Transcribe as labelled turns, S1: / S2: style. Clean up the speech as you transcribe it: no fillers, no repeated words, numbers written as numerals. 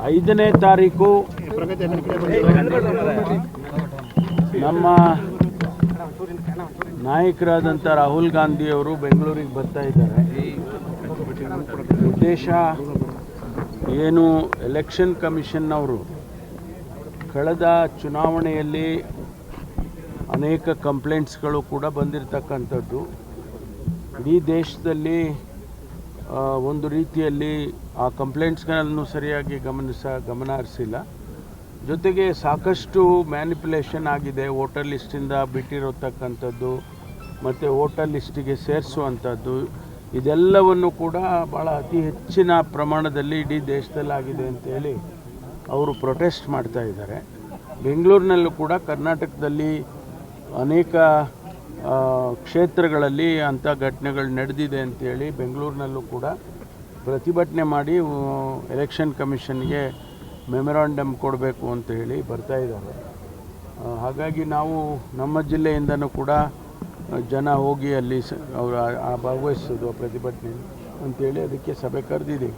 S1: 5ನೇ ತಾರೀಕು ನಮ್ಮ ನಾಯಕರಾದಂಥ ರಾಹುಲ್ ಗಾಂಧಿಯವರು ಬೆಂಗಳೂರಿಗೆ ಬರ್ತಾ ಇದ್ದಾರೆ. ಉದ್ದೇಶ ಏನು, ಎಲೆಕ್ಷನ್ ಕಮಿಷನ್ನವರು ಕಳೆದ ಚುನಾವಣೆಯಲ್ಲಿ ಅನೇಕ ಕಂಪ್ಲೇಂಟ್ಸ್ಗಳು ಕೂಡ ಬಂದಿರತಕ್ಕಂಥದ್ದು. ಇಡೀ ದೇಶದಲ್ಲಿ ಒಂದು ರೀತಿಯಲ್ಲಿ ಆ ಕಂಪ್ಲೇಂಟ್ಸ್ಗಳನ್ನು ಸರಿಯಾಗಿ ಗಮನ ಹರಿಸಿಲ್ಲ. ಜೊತೆಗೆ ಸಾಕಷ್ಟು ಮ್ಯಾನಿಪ್ಯುಲೇಷನ್ ಆಗಿದೆ. ವೋಟರ್ ಲಿಸ್ಟಿಂದ ಬಿಟ್ಟಿರತಕ್ಕಂಥದ್ದು ಮತ್ತು ವೋಟರ್ ಲಿಸ್ಟಿಗೆ ಸೇರಿಸುವಂಥದ್ದು, ಇದೆಲ್ಲವನ್ನು ಕೂಡ ಭಾಳ ಅತಿ ಹೆಚ್ಚಿನ ಪ್ರಮಾಣದಲ್ಲಿ ಇಡೀ ದೇಶದಲ್ಲಾಗಿದೆ ಅಂತೇಳಿ ಅವರು ಪ್ರೊಟೆಸ್ಟ್ ಮಾಡ್ತಾ ಇದ್ದಾರೆ. ಬೆಂಗಳೂರಿನಲ್ಲೂ ಕೂಡ, ಕರ್ನಾಟಕದಲ್ಲಿ ಅನೇಕ ಕ್ಷೇತ್ರಗಳಲ್ಲಿ ಅಂಥ ಘಟನೆಗಳು ನಡೆದಿದೆ ಅಂಥೇಳಿ ಬೆಂಗಳೂರಿನಲ್ಲೂ ಕೂಡ ಪ್ರತಿಭಟನೆ ಮಾಡಿ ಎಲೆಕ್ಷನ್ ಕಮಿಷನ್ಗೆ ಮೆಮೊರಾಂಡಮ್ ಕೊಡಬೇಕು ಅಂತ ಹೇಳಿ ಬರ್ತಾ ಇದ್ದಾರೆ. ಹಾಗಾಗಿ ನಾವು ನಮ್ಮ ಜಿಲ್ಲೆಯಿಂದನೂ ಕೂಡ ಜನ ಹೋಗಿ ಅಲ್ಲಿ ಅವರು ಭಾಗವಹಿಸೋದು ಪ್ರತಿಭಟನೆ ಅಂಥೇಳಿ ಅದಕ್ಕೆ ಸಭೆ ಕರೆದಿದ್ದೀವಿ.